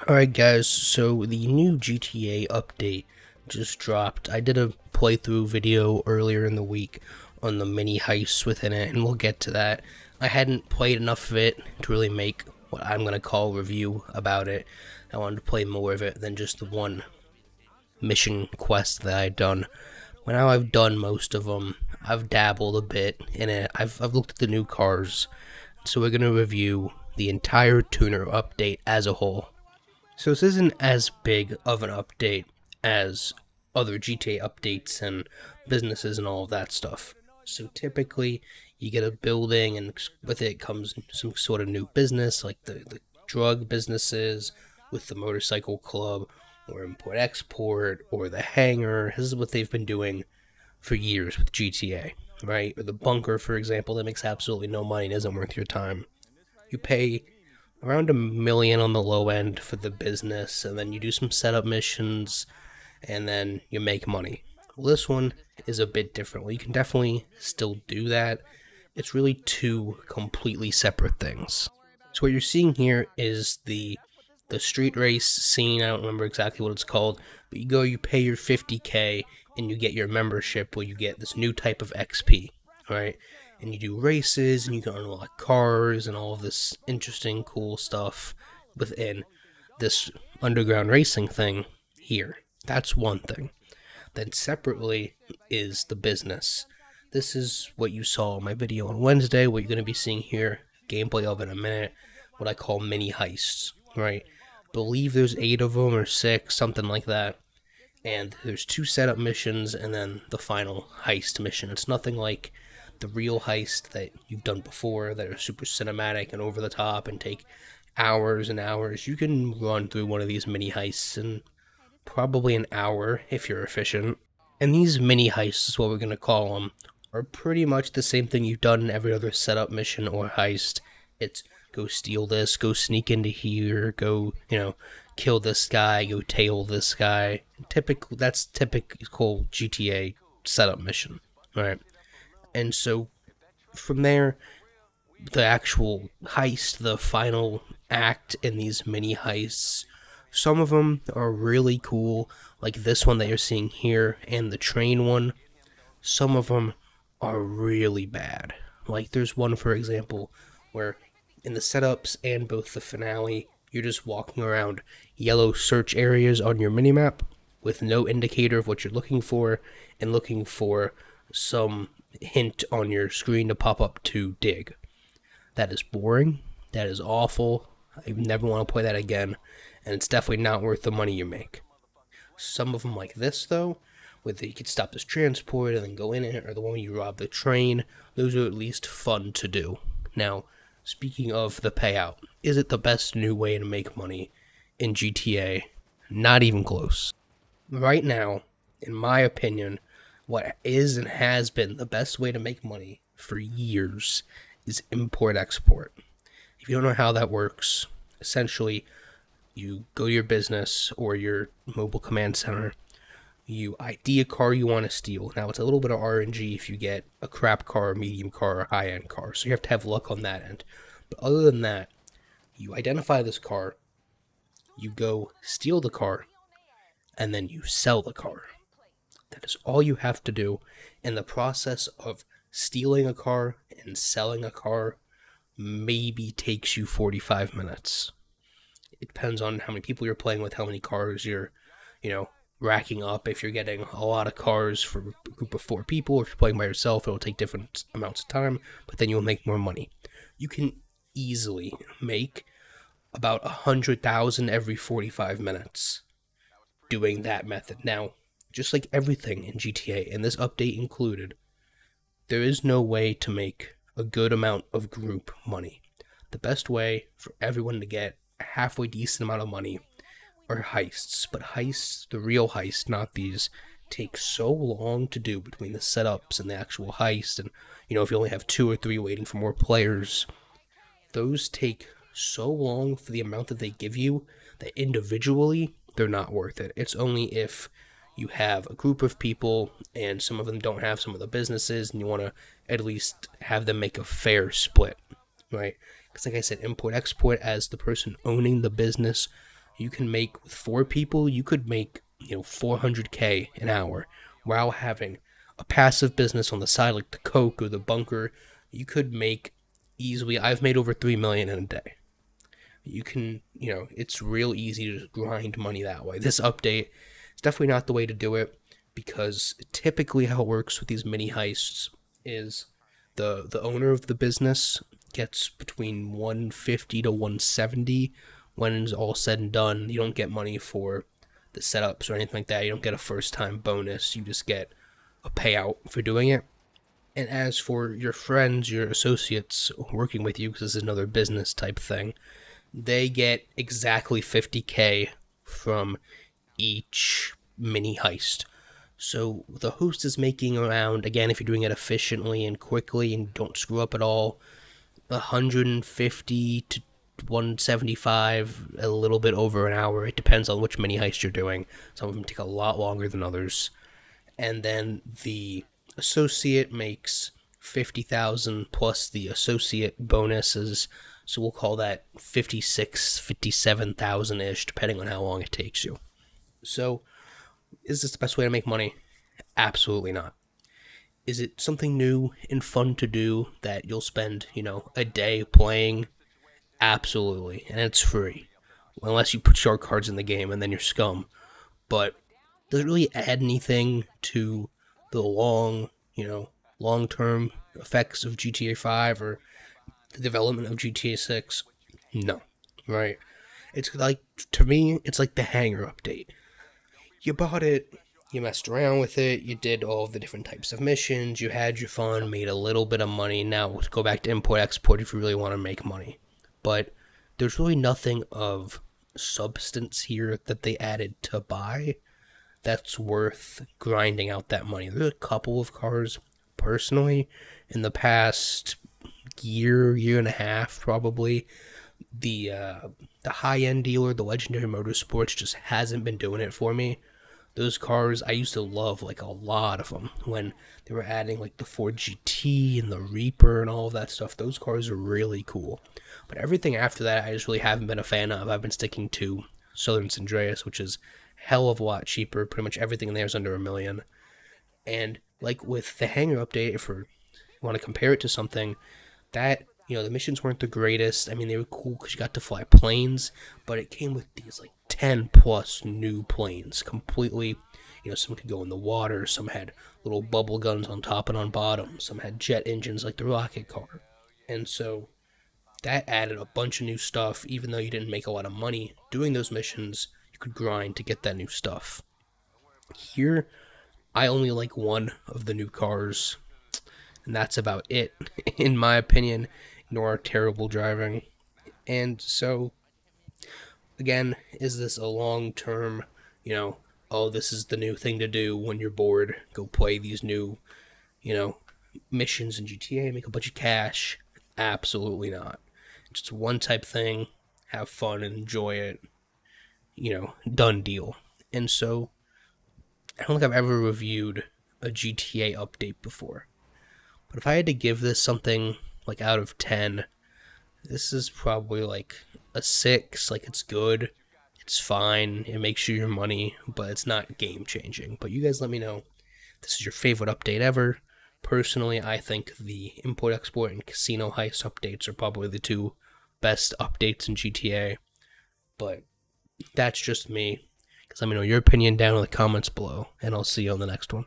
Alright guys, so the new GTA update just dropped. I did a playthrough video earlier in the week on the mini heists within it, and we'll get to that. I hadn't played enough of it to really make what I'm going to call a review about it. I wanted to play more of it than just the one mission quest that I'd done. But now I've done most of them. I've dabbled a bit in it. I've looked at the new cars. So we're going to review the entire tuner update as a whole. So this isn't as big of an update as other GTA updates and businesses and all of that stuff. So typically, you get a building and with it comes some sort of new business, like the drug businesses with the motorcycle club, or import-export, or the hangar. This is what they've been doing for years with GTA, right? Or the bunker, for example, that makes absolutely no money and isn't worth your time. You pay around $1 million on the low end for the business, and then you do some setup missions, and then you make money. Well, this one is a bit different. Well, you can definitely still do that. It's really two completely separate things. So what you're seeing here is the street race scene. I don't remember exactly what it's called, but you pay your 50K, and you get your membership where you get this new type of XP, right? And you do races, and you can unlock cars, and all of this interesting, cool stuff within this underground racing thing here. That's one thing. Then separately is the business. This is what you saw in my video on Wednesday, what you're going to be seeing here, gameplay of in a minute, what I call mini heists, right? I believe there's 8 of them, or 6, something like that. And there's 2 setup missions, and then the final heist mission. It's nothing like the real heist that you've done before that are super cinematic and over the top and take hours and hours. You can run through one of these mini heists in probably an hour if you're efficient. And these mini heists is what we're going to call them, are pretty much the same thing you've done in every other setup mission or heist. It's go steal this, go sneak into here, go, kill this guy, go tail this guy. That's typical GTA setup mission, right? And so, from there, the actual heist, the final act in these mini heists, some of them are really cool, like this one that you're seeing here, and the train one. Some of them are really bad. Like, there's one, for example, where in the setups and both the finale, you're just walking around yellow search areas on your minimap with no indicator of what you're looking for, and looking for some hint on your screen to pop up to dig. That is boring. That is awful. I never want to play that again, and it's definitely not worth the money you make. Some of them like this, though, where you could stop this transport and then go in it, or the one where you rob the train, those are at least fun to do. Now, speaking of the payout, is it the best new way to make money in GTA? Not even close. Right now, in my opinion, what is and has been the best way to make money for years is import-export. If you don't know how that works, essentially, you go to your business or your mobile command center, you ID a car you want to steal. Now, it's a little bit of RNG if you get a crap car, a medium car, or a high-end car, so you have to have luck on that end. But other than that, you identify this car, you go steal the car, and then you sell the car. That is all you have to do, and the process of stealing a car and selling a car maybe takes you 45 minutes. It depends on how many people you're playing with, how many cars you're, racking up. If you're getting a lot of cars for a group of 4 people, or if you're playing by yourself, it'll take different amounts of time, but then you'll make more money. You can easily make about 100,000 every 45 minutes doing that method. Now, just like everything in GTA, and this update included, there is no way to make a good amount of group money. The best way for everyone to get a halfway decent amount of money are heists. But heists, the real heists, not these, take so long to do between the setups and the actual heist. And, if you only have 2 or 3 waiting for more players, those take so long for the amount that they give you that individually, they're not worth it. It's only if you have a group of people and some of them don't have some of the businesses and you want to at least have them make a fair split, right? Because like I said, import-export, as the person owning the business, you can make, with 4 people, you could make, 400K an hour while having a passive business on the side like the Coke or the bunker. You could make easily, I've made over 3 million in a day. You can, it's real easy to grind money that way. This update is definitely not the way to do it, because typically how it works with these mini heists is the owner of the business gets between 150 to 170 when it's all said and done. You don't get money for the setups or anything like that. You don't get a first time bonus. You just get a payout for doing it. And as for your friends, your associates working with you, because this is another business type thing, they get exactly 50K from each mini heist. So the host is making around, again, if you're doing it efficiently and quickly and don't screw up at all, 150 to 175, a little bit over an hour. It depends on which mini heist you're doing. Some of them take a lot longer than others. And then the associate makes 50,000 plus the associate bonuses. So we'll call that 56, 57,000-ish, depending on how long it takes you. So, is this the best way to make money? Absolutely not. Is it something new and fun to do that you'll spend, a day playing? Absolutely. And it's free. Unless you put shark cards in the game and then you're scum. But does it really add anything to the long-term effects of GTA 5 or the development of GTA 6? No. Right? It's like, to me, it's like the Hangar update. You bought it, you messed around with it, you did all the different types of missions, you had your fun, made a little bit of money. Now go back to import-export if you really want to make money. But there's really nothing of substance here that they added to buy that's worth grinding out that money. There's a couple of cars, personally, in the past year and a half, probably. The high-end dealer, the Legendary Motorsports, just hasn't been doing it for me. Those cars, I used to love, a lot of them. When they were adding, the Ford GT and the Reaper and all of that stuff, those cars are really cool. But everything after that, I just really haven't been a fan of. I've been sticking to Southern San Andreas, which is hell of a lot cheaper. Pretty much everything in there is under $1 million. And, with the Hangar update, if you want to compare it to something, that, the missions weren't the greatest. I mean, they were cool because you got to fly planes, but it came with these, 10 plus new planes. Completely, some could go in the water, some had little bubble guns on top and on bottom, some had jet engines like the rocket car. And so, that added a bunch of new stuff. Even though you didn't make a lot of money doing those missions, you could grind to get that new stuff. Here, I only like one of the new cars, and that's about it, in my opinion. Ignore our terrible driving. And so, again, is this a long-term, oh, this is the new thing to do when you're bored, go play these new, missions in GTA, make a bunch of cash? Absolutely not. Just one type thing, have fun and enjoy it, done deal. And so, I don't think I've ever reviewed a GTA update before. But if I had to give this something, out of 10, this is probably, a 6. It's good, it's fine, it makes you your money, but it's not game-changing. But you guys let me know if this is your favorite update ever. Personally, I think the import-export and casino heist updates are probably the 2 best updates in GTA. But that's just me. Let me know your opinion down in the comments below, and I'll see you on the next one.